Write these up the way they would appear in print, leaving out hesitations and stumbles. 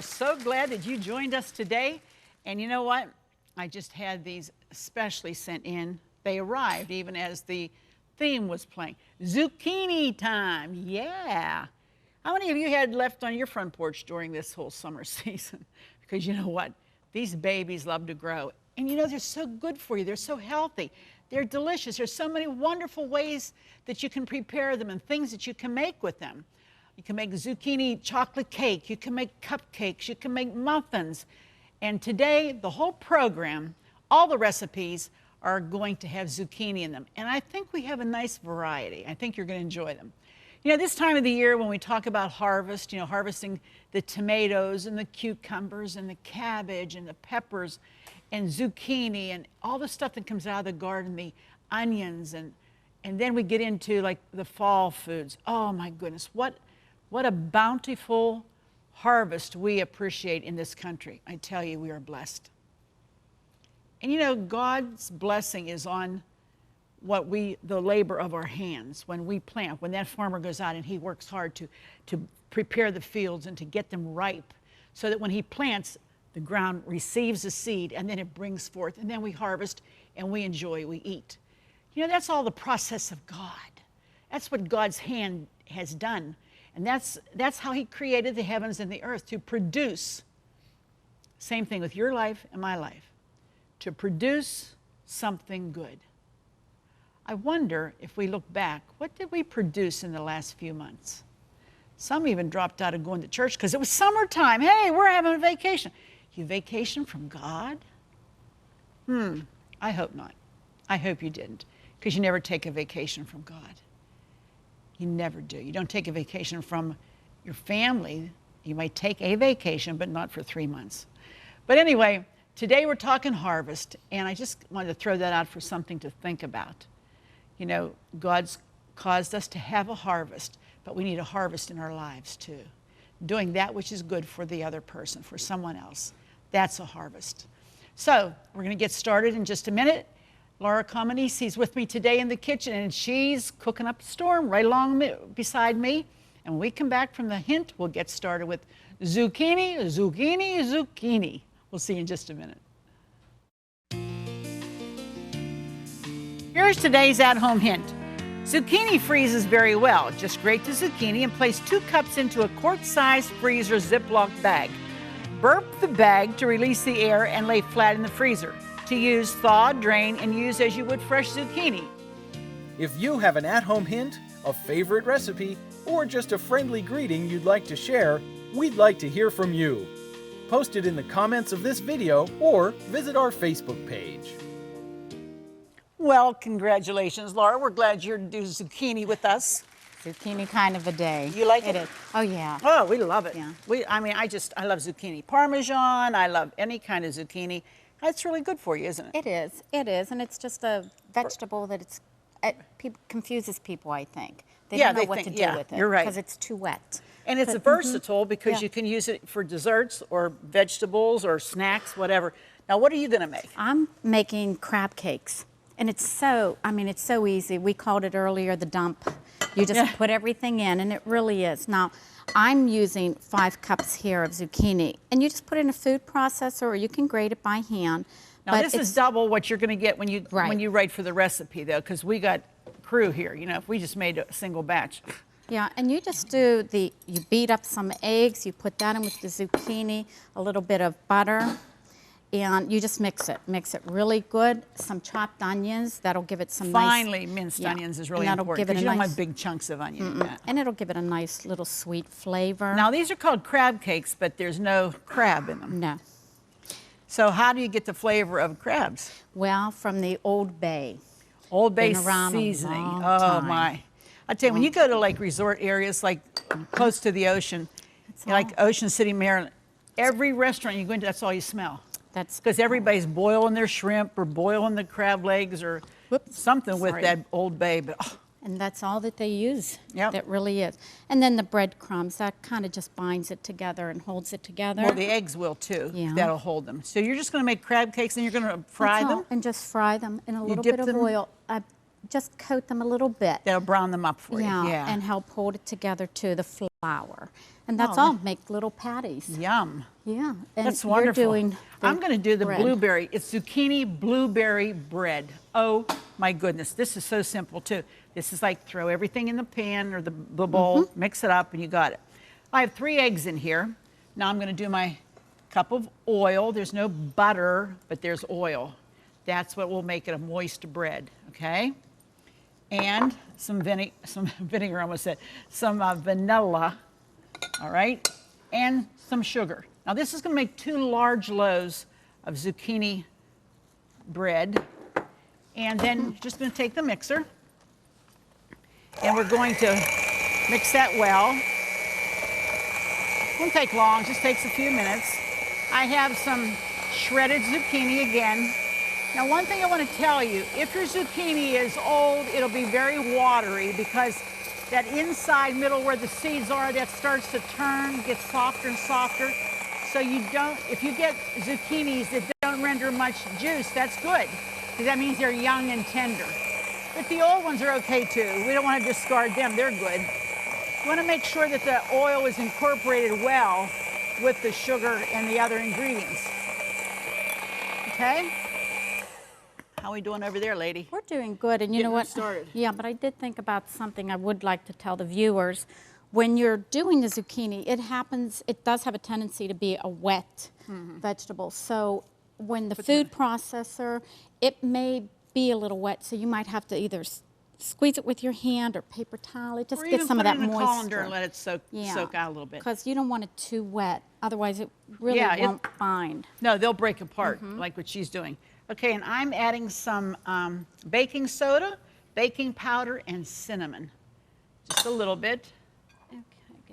are so glad that you joined us today. And you know what? I just had these specially sent in. They arrived even as the theme was playing. Zucchini time, yeah. How many of you had left on your front porch during this whole summer season? Because you know what? These babies love to grow. And you know, they're so good for you. They're so healthy. They're delicious. There's so many wonderful ways that you can prepare them and things that you can make with them. You can make zucchini chocolate cake. You can make cupcakes. You can make muffins. And today, the whole program, all the recipes are going to have zucchini in them. And I think we have a nice variety. I think you're going to enjoy them. You know, this time of the year when we talk about harvest, you know, harvesting the tomatoes and the cucumbers and the cabbage and the peppers and zucchini and all the stuff that comes out of the garden, the onions, and then we get into like the fall foods. Oh my goodness, what a bountiful harvest we appreciate in this country. I tell you, we are blessed. And you know, God's blessing is on the labor of our hands. When we plant, when that farmer goes out and he works hard to prepare the fields and to get them ripe so that when he plants, the ground receives the seed and then it brings forth and then we harvest and we enjoy, we eat. You know, that's all the process of God. That's what God's hand has done. And that's how he created the heavens and the earth, to produce. Same thing with your life and my life. To produce something good. I wonder if we look back, what did we produce in the last few months? Some even dropped out of going to church because it was summertime. Hey, we're having a vacation. You vacation from God? I hope not. I hope you didn't, because you never take a vacation from God. You never do. You don't take a vacation from your family. You might take a vacation, but not for 3 months. But anyway, today we're talking harvest, and I just wanted to throw that out for something to think about. You know, God's caused us to have a harvest, but we need a harvest in our lives too. Doing that which is good for the other person, for someone else. That's a harvest. So we're going to get started in just a minute. Laura Comanisi's with me today in the kitchen, and she's cooking up a storm right along beside me. And when we come back from the hint, we'll get started with zucchini, zucchini, zucchini. We'll see you in just a minute. Here's today's at-home hint. Zucchini freezes very well. Just grate the zucchini and place 2 cups into a quart-sized freezer Ziploc bag. Burp the bag to release the air and lay flat in the freezer. To use, thaw, drain, and use as you would fresh zucchini. If you have an at-home hint, a favorite recipe, or just a friendly greeting you'd like to share, we'd like to hear from you. Post it in the comments of this video or visit our Facebook page. Well, congratulations, Laura. We're glad you're doing zucchini with us. Zucchini kind of a day. You like it? It is. Oh, yeah. Oh, we love it. Yeah. I love zucchini Parmesan. I love any kind of zucchini. It's really good for you, isn't it? It is. It is. And it's just a vegetable that confuses people, I think. They don't know what to do with it. You're right. Because it's too wet. And it's versatile because you can use it for desserts or vegetables or snacks, whatever. Now, what are you going to make? I'm making crab cakes. And it's so easy. We called it earlier the dump. You just put everything in, and it really is. Now, I'm using 5 cups here of zucchini, and you just put it in a food processor, or you can grate it by hand. Now, this is double what you're going to get when you write for the recipe, though, because we got crew here. You know, if we just made a single batch. Yeah, and you just you beat up some eggs, you put that in with the zucchini, a little bit of butter, and you just mix it really good. Some chopped onions, that'll give it some finely minced onions is really important, because you don't want big chunks of onion in that. And it'll give it a nice little sweet flavor. Now, these are called crab cakes, but there's no crab in them. No. So how do you get the flavor of crabs? Well, from the Old Bay. Old Bay seasoning. Oh, my. I tell you, when you go to like resort areas like close to the ocean, like Ocean City, Maryland, every restaurant you go into, that's all you smell. That's because everybody's boiling their shrimp or boiling the crab legs or something with that Old Bay. But and that's all that they use. Yep. That really is. And then the breadcrumbs, that kind of just binds it together and holds it together. Well, the eggs will too. Yeah. That'll hold them. So you're just going to make crab cakes and you're going to fry them? And just fry them in a little bit of oil. just coat them a little bit. That'll brown them up for you. Yeah. And help hold it together to the flour. And that's Oh, all. Make little patties. Yum. Yeah. And That's wonderful. You're doing I'm going to do the bread. blueberry. It's zucchini blueberry bread. Oh my goodness. This is so simple too. This is like throw everything in the pan or the bowl, mix it up, and you got it. I have 3 eggs in here. Now I'm going to do my cup of oil. There's no butter, but there's oil. That's what will make it a moist bread, okay? And some vinegar, I almost said, some vanilla, all right? And some sugar. Now this is going to make 2 large loaves of zucchini bread. And then just going to take the mixer, and we're going to mix that well. Won't take long, just takes a few minutes. I have some shredded zucchini again. Now one thing I want to tell you, if your zucchini is old, it'll be very watery because that inside middle where the seeds are, that starts to turn, gets softer and softer. So you don't, if you get zucchinis that don't render much juice, that's good, because that means they're young and tender. But the old ones are okay too. We don't want to discard them, they're good. You want to make sure that the oil is incorporated well with the sugar and the other ingredients. Okay? How are we doing over there, lady? We're doing good, and you know what? Started. Yeah, but I did think about something I would like to tell the viewers. When you're doing the zucchini, it does have a tendency to be a wet vegetable. So when the food processor, it may be a little wet, so you might have to either squeeze it with your hand or paper towel. It just gets some of that moisture. Or even put it in a colander and let it soak out a little bit. Because you don't want it too wet, otherwise it really won't bind. No, they'll break apart, like what she's doing. Okay, and I'm adding some baking soda, baking powder, and cinnamon. Just a little bit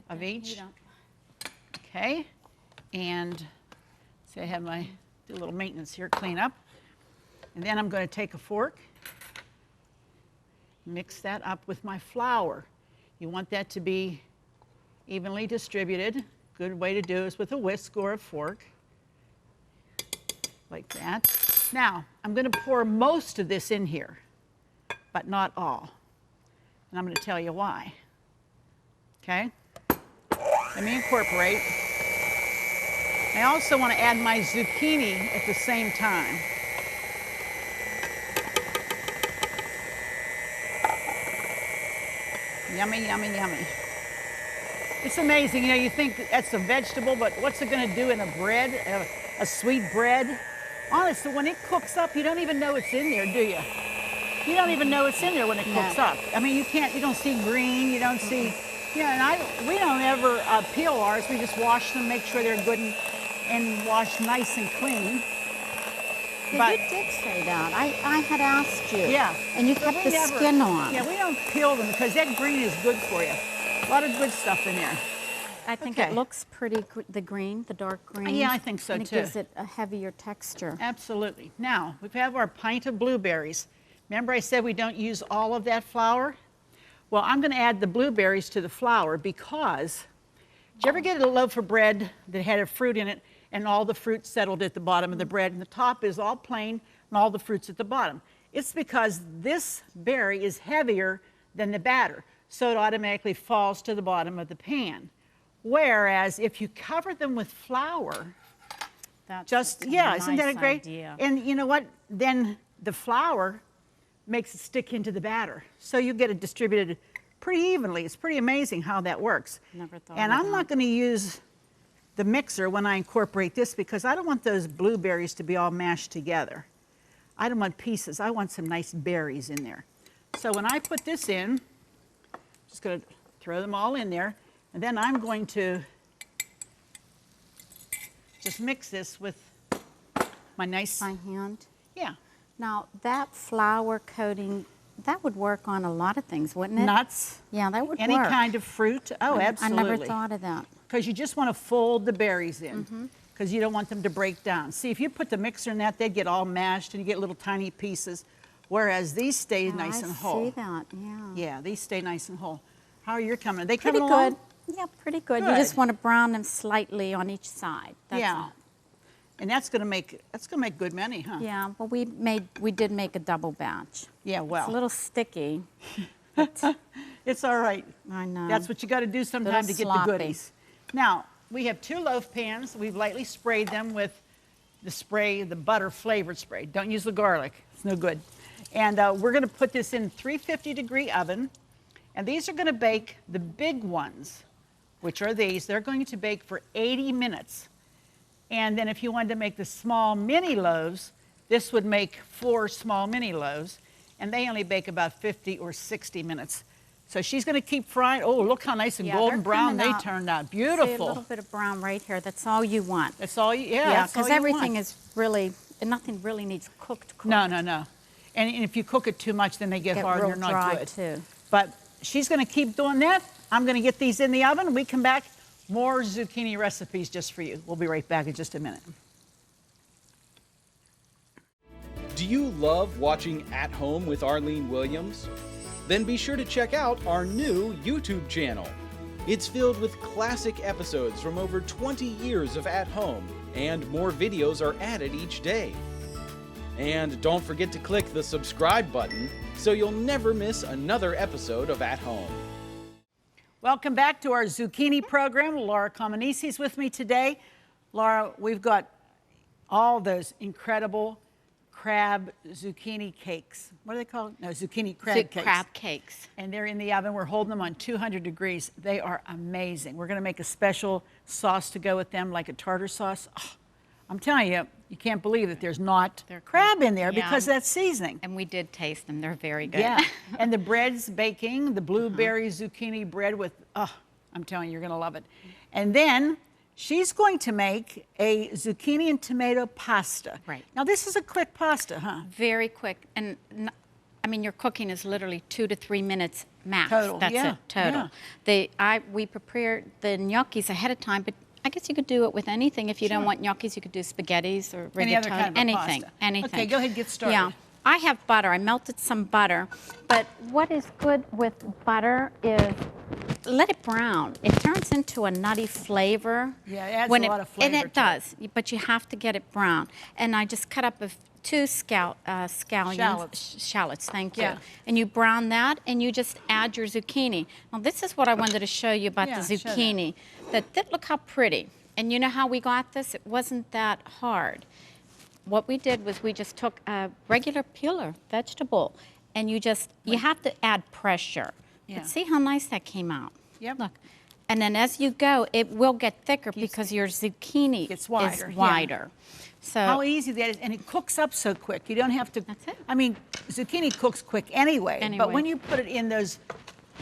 of each. Okay, and see, I have do a little maintenance here, clean up. And then I'm going to take a fork, mix that up with my flour. You want that to be evenly distributed. Good way to do is with a whisk or a fork, like that. Now, I'm going to pour most of this in here, but not all. And I'm going to tell you why. Okay? Let me incorporate. I also want to add my zucchini at the same time. Yummy, yummy, yummy. It's amazing, you know, you think that's a vegetable, but what's it going to do in a bread, a sweet bread? Honestly, when it cooks up, you don't even know it's in there, do you? You don't even know it's in there when it cooks up. I mean, you don't see green, you don't see, and we don't ever peel ours. We just wash them, make sure they're good and wash nice and clean. Yeah, but you did say that. I had asked you. Yeah. And you kept the skin on. Yeah, we don't peel them because that green is good for you. A lot of good stuff in there. I think it looks pretty, the green, the dark green. Yeah, I think so and too. It gives it a heavier texture. Absolutely. Now, we have our pint of blueberries. Remember I said we don't use all of that flour? Well, I'm going to add the blueberries to the flour because, did you ever get a loaf of bread that had a fruit in it and all the fruit settled at the bottom of the bread and the top is all plain and all the fruit's at the bottom? It's because this berry is heavier than the batter, so it automatically falls to the bottom of the pan. Whereas if you cover them with flour, isn't that a great idea? And you know what? Then the flour makes it stick into the batter. So you get it distributed pretty evenly. It's pretty amazing how that works. Never thought and of I'm that. not going to use the mixer when I incorporate this because I don't want those blueberries to be all mashed together. I don't want pieces. I want some nice berries in there. So when I put this in, just going to throw them all in there. And then I'm going to just mix this with my nice... By hand? Yeah. Now, that flour coating, that would work on a lot of things, wouldn't it? Nuts. Yeah, that would Any work. kind of fruit. Oh, absolutely. I never thought of that. Because you just want to fold the berries in because you don't want them to break down. See, if you put the mixer in that, they'd get all mashed and you get little tiny pieces, whereas these stay nice and whole. I see that, yeah. Yeah, these stay nice and whole. How are you coming? Are they Pretty coming along? good. Yeah, pretty good. You just want to brown them slightly on each side. That's all. And that's gonna make a good many, huh? Yeah, well, we did make a double batch. Yeah, well. It's a little sticky. It's all right. I know. That's what you got to do sometime to get sloppy. the goodies. Now, we have 2 loaf pans. We've lightly sprayed them with the butter flavored spray. Don't use the garlic. It's no good. And we're going to put this in 350-degree oven. And these are going to bake the big ones, which are these. They're going to bake for 80 minutes. And then if you wanted to make the small mini loaves, this would make 4 small mini loaves. And they only bake about 50 or 60 minutes. So she's going to keep frying. Oh, look how nice and golden brown they turned out. Beautiful. See, a little bit of brown right here. That's all you want. That's all you, yeah, because everything is really, nothing really needs cooked. No. And if you cook it too much, then they get hard and they're not dry good. Too. But she's going to keep doing that. I'm going to get these in the oven. We come back, more zucchini recipes just for you. We'll be right back in just a minute. Do you love watching At Home with Arlene Williams? Then be sure to check out our new YouTube channel. It's filled with classic episodes from over 20 years of At Home, and more videos are added each day. And don't forget to click the subscribe button so you'll never miss another episode of At Home. Welcome back to our zucchini program. Laura Comanisi is with me today. Laura, we've got all those incredible crab zucchini cakes. What are they called? No, zucchini crab cakes. Crab cakes. And they're in the oven. We're holding them on 200 degrees. They are amazing. We're going to make a special sauce to go with them, like a tartar sauce. Oh, I'm telling you, you can't believe that there's not crab in there because of that seasoning. And we did taste them. They're very good. Yeah. And the bread's baking, the blueberry zucchini bread with, oh, I'm telling you, you're going to love it. And then she's going to make a zucchini and tomato pasta. Right. Now, this is a quick pasta, huh? Very quick. And I mean, your cooking is literally 2 to 3 minutes max. Total. That's it, total. Yeah. We prepared the gnocchis ahead of time, but I guess you could do it with anything. If you don't want gnocchis, you could do spaghettis or rigatoni. Any other kind of anything, pasta. anything. Okay, go ahead and get started. Yeah. I have butter. I melted some butter. But what is good with butter is let it brown. It turns into a nutty flavor. Yeah, it adds a lot of flavor. And it does, but you have to get it brown. And I just cut up 2 shallots, thank you. Yeah. And you brown that, and you just add your zucchini. Now, this is what I wanted to show you about the show that. zucchini. Look how pretty. And you know how we got this? It wasn't that hard. What we did was we just took a regular peeler vegetable, and you have to add pressure. Yeah. But see how nice that came out? Yep. Look. And then as you go, it will get thicker because your zucchini Gets wider, is yeah. wider. So How easy that is, and it cooks up so quick. You don't have to. That's it. I mean, zucchini cooks quick anyway. But when you put it in those,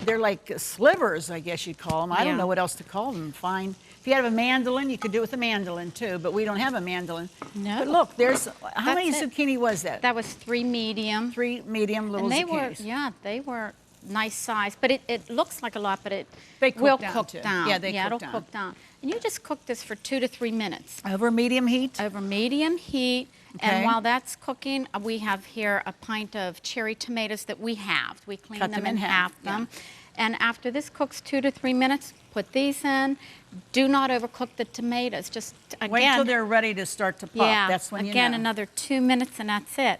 they're like slivers, I guess you'd call them. I don't know what else to call them. Fine. If you have a mandolin, you could do it with a mandolin too. But we don't have a mandolin. No. But look, there's how many That's it. zucchini was that? that was 3 medium. 3 medium little And they zucchinis. they were nice size, but it looks like a lot, but it They cook will down, cook too. down. Yeah, they cook it'll down. cook down. And you just cook this for 2 to 3 minutes Over medium heat. over medium heat. Okay. And while that's cooking, we have here a pint of cherry tomatoes that we halved. We clean Cut them them in and half, half them. And after this cooks 2 to 3 minutes, put these in. Do not overcook the tomatoes. Just again. Wait till they're ready to start to pop. Yeah, That's when again, you know. another 2 minutes and that's it.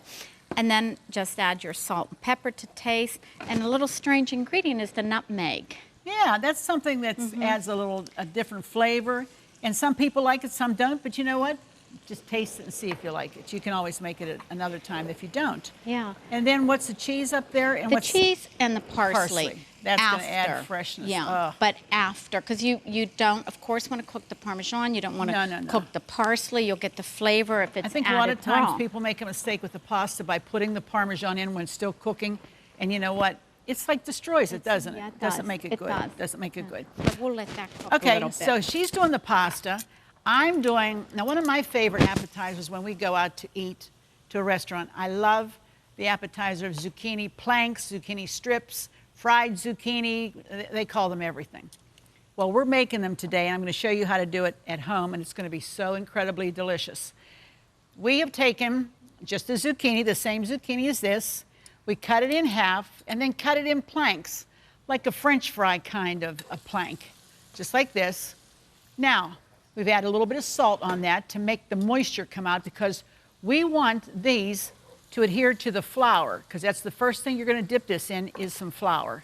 And then just add your salt and pepper to taste. And a little strange ingredient is the nutmeg. Yeah, that's something that adds a different flavor. And some people like it, some don't. But you know what? Just taste it and see if you like it. You can always make it another time if you don't. Yeah. And then what's the cheese up there? And The what's cheese and the parsley. That's going to after. add freshness. Yeah, Ugh. but after, because you don't, of course, want to cook the Parmesan. You don't want to No. cook the parsley. You'll get the flavor if it's I think a lot of times people make a mistake with the pasta by putting the Parmesan in when it's still cooking. And you know what? It's like destroys it, doesn't it? Yeah, it Doesn't does. make it good. Does. Doesn't make it good. But we'll let that cook a Okay, little bit. so she's doing the pasta. I'm doing, now one of my favorite appetizers when we go out to eat to a restaurant, I love the appetizer of zucchini planks, zucchini strips, fried zucchini, they call them everything. Well, we're making them today, and I'm going to show you how to do it at home, and it's going to be so incredibly delicious. We have taken just the zucchini, the same zucchini as this, we cut it in half, and then cut it in planks, like a French fry kind of a plank, just like this. Now, We've added a little bit of salt on that to make the moisture come out, because we want these to adhere to the flour, because that's the first thing you're going to dip this in is some flour.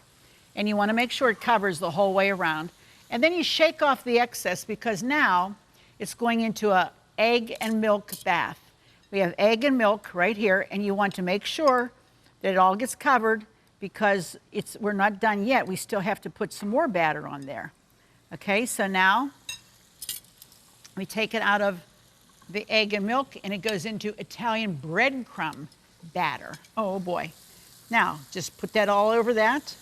And you want to make sure it covers the whole way around. And then you shake off the excess, because now it's going into an egg and milk bath. We have egg and milk right here, and you want to make sure that it all gets covered, because we're not done yet. We still have to put some more batter on there. Okay, so now we take it out of the egg and milk, and it goes into Italian breadcrumb batter. Oh boy. Now, just put that all over that.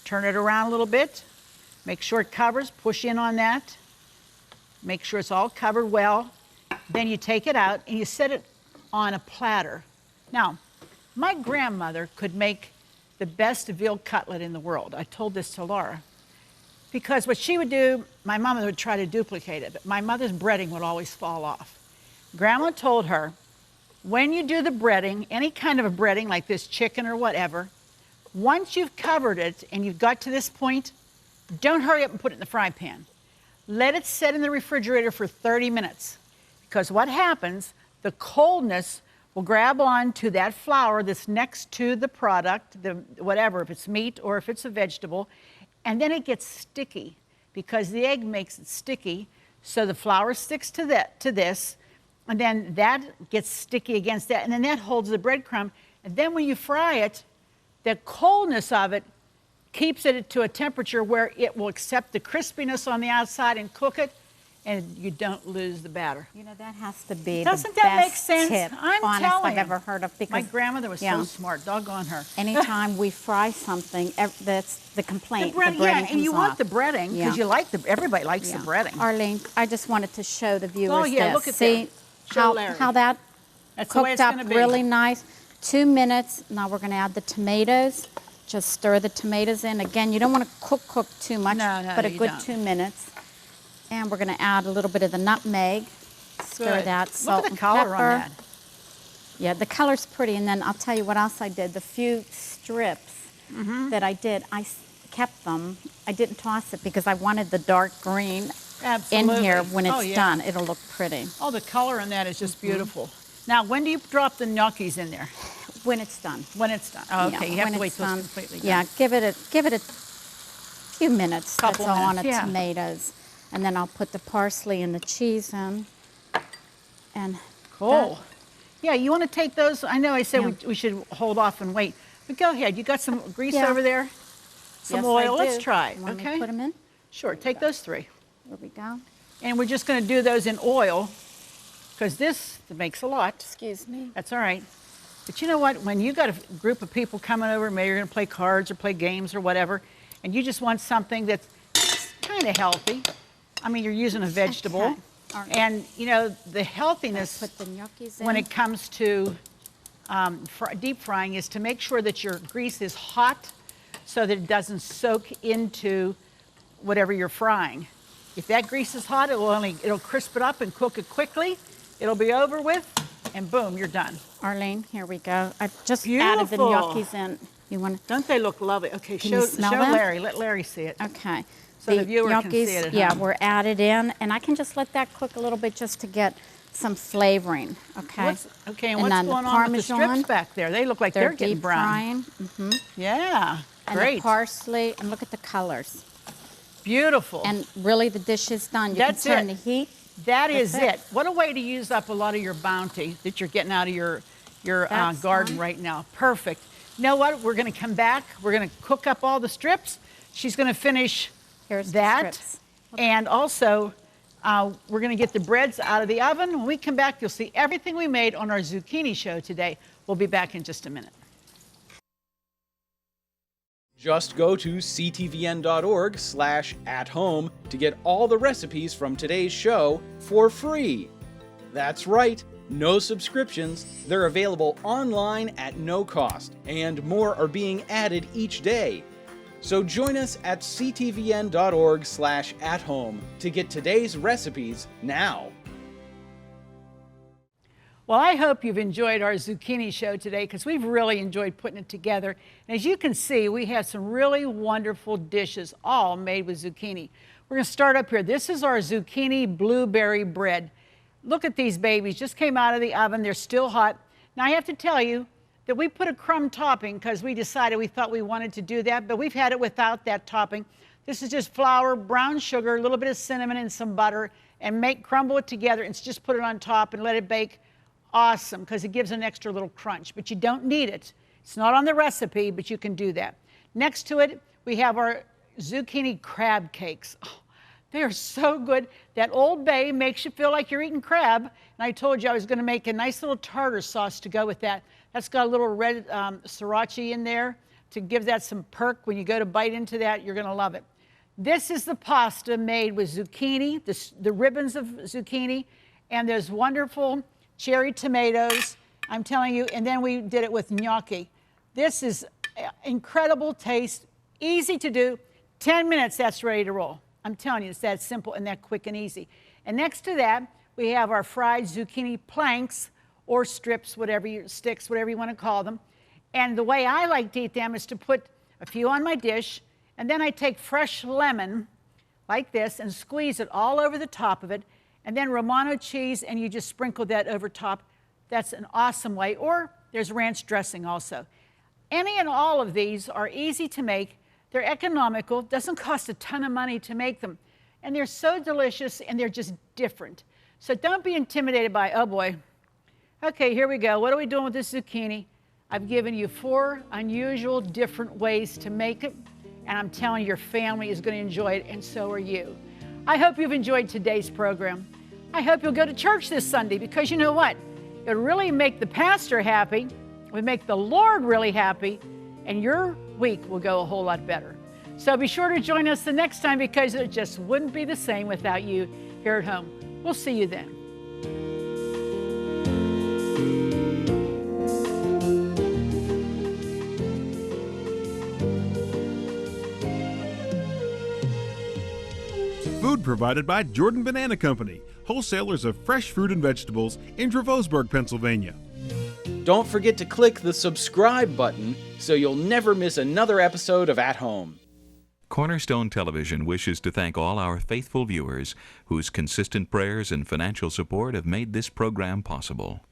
Turn it around a little bit. Make sure it covers. Push in on that. Make sure it's all covered well. Then you take it out and you set it on a platter. Now, my grandmother could make the best veal cutlet in the world. I told this to Laura. Because what she would do, my mama would try to duplicate it, but my mother's breading would always fall off. Grandma told her, when you do the breading, any kind of a breading like this, chicken or whatever, once you've covered it and you've got to this point, don't hurry up and put it in the fry pan. Let it sit in the refrigerator for 30 minutes. Because what happens, the coldness will grab on to that flour that's next to the product, whatever, if it's meat or if it's a vegetable, and then it gets sticky, because the egg makes it sticky. So the flour sticks to this, and then that gets sticky against that, and then that holds the breadcrumb. And then when you fry it, the coldness of it keeps it to a temperature where it will accept the crispiness on the outside and cook it, and you don't lose the batter. You know, that has to be Doesn't the that make best sense? tip, I'm honest, telling I've you. ever heard of. Because My grandmother was so smart, doggone her. anytime we fry something, that's the complaint. The bread, breading yeah, and comes you want off. the breading, because you like everybody likes the breading. Arlene, I just wanted to show the viewers Oh, yeah, this. look at See that. Show Larry. how that That's the way cooked it's up gonna be. really nice. 2 minutes. Now we're going to add the tomatoes. Just stir the tomatoes in. Again, you don't want to cook too much, No, but a you good don't. 2 minutes. And we're going to add a little bit of the nutmeg. Stir Good. that, salt Look at the and color pepper. on that. Yeah, the color's pretty. And then I'll tell you what else I did. The few strips that I did, I kept them. I didn't toss it because I wanted the dark green Absolutely. in here when it's Oh, yeah. done. It'll look pretty. Oh, the color in that is just beautiful. Now, when do you drop the gnocchis in there? When it's done. When it's done. Oh, okay, Yeah, you have when to wait it's till done. it's completely done. Yeah, give it a few minutes. Couple That's all on minutes, the yeah. tomatoes. And then I'll put the parsley and the cheese in. And Cool. Yeah, you want to take those? I know I said Yeah. we should hold off and wait, but go ahead. You got some grease Yeah. over there? Some yes, oil? I Let's do. try it, Want me to okay? put them in? Sure, take those 3. There we go. And we're just going to do those in oil, because this makes a lot. Excuse me. That's all right. But you know what? When you got a group of people coming over, maybe you're going to play cards or play games or whatever, and you just want something that's kind of healthy. I mean, you're using a vegetable. Okay. All right. And, you know, the healthiness Put the gnocchis in. when it comes to deep frying is to make sure that your grease is hot so that it doesn't soak into whatever you're frying. If that grease is hot, it'll crisp it up and cook it quickly. It'll be over with, and boom, you're done. Arlene, here we go. I just added the Beautiful. gnocchis in. You want to? Don't they look lovely? Okay, Can show you smell them? Larry. Let Larry see it. Okay. So the viewer can see gnocchis, it at yeah, home. were added in, and I can just let that cook a little bit just to get some flavoring. Okay. And what's then going the on with the Parmesan, strips back there? They look like they're getting deep brown. frying. Yeah, And great. the parsley, and look at the colors. Beautiful. And really, the dish is done. You That's can turn it. the heat. That is That's it. What a way to use up a lot of your bounty that you're getting out of your That's garden done. right now. Perfect. You know what? We're going to come back. We're going to cook up all the strips. She's going to finish Here's that. the strips. And also, we're going to get the breads out of the oven. When we come back, you'll see everything we made on our zucchini show today. We'll be back in just a minute. Just go to ctvn.org/athome to get all the recipes from today's show for free. That's right, no subscriptions. They're available online at no cost, and more are being added each day. So join us at ctvn.org/athome to get today's recipes now. Well, I hope you've enjoyed our zucchini show today, because we've really enjoyed putting it together. And as you can see, we have some really wonderful dishes all made with zucchini. We're going to start up here. This is our zucchini blueberry bread. Look at these babies, just came out of the oven. They're still hot. Now I have to tell you that we put a crumb topping because we decided we thought we wanted to do that, but we've had it without that topping. This is just flour, brown sugar, a little bit of cinnamon and some butter, and crumble it together and just put it on top and let it bake. Awesome, because it gives an extra little crunch, but you don't need it. It's not on the recipe, but you can do that. Next to it, we have our zucchini crab cakes. Oh, they are so good. That Old Bay makes you feel like you're eating crab. And I told you I was going to make a nice little tartar sauce to go with that. That's got a little red sriracha in there to give that some perk. When you go to bite into that, you're going to love it. This is the pasta made with zucchini, the ribbons of zucchini, and there's wonderful cherry tomatoes, I'm telling you, and then we did it with gnocchi. This is incredible taste, easy to do. 10 minutes, that's ready to roll. I'm telling you, it's that simple and that quick and easy. And next to that, we have our fried zucchini planks or strips, sticks, whatever you want to call them. And the way I like to eat them is to put a few on my dish, and then I take fresh lemon like this and squeeze it all over the top of it, and then Romano cheese, and you just sprinkle that over top. That's an awesome way. Or there's ranch dressing also. Any and all of these are easy to make. They're economical, doesn't cost a ton of money to make them. And they're so delicious, and they're just different. So don't be intimidated by, oh boy. Okay, here we go. What are we doing with this zucchini? I've given you 4 unusual, different ways to make it. And I'm telling you, your family is going to enjoy it, and so are you. I hope you've enjoyed today's program. I hope you'll go to church this Sunday, because you know what? It'll really make the pastor happy. It will make the Lord really happy, and your week will go a whole lot better. So be sure to join us the next time, because it just wouldn't be the same without you here at home. We'll see you then. Food provided by Jordan Banana Company, wholesalers of fresh fruit and vegetables in Dravosburg, Pennsylvania. Don't forget to click the subscribe button so you'll never miss another episode of At Home. Cornerstone Television wishes to thank all our faithful viewers whose consistent prayers and financial support have made this program possible.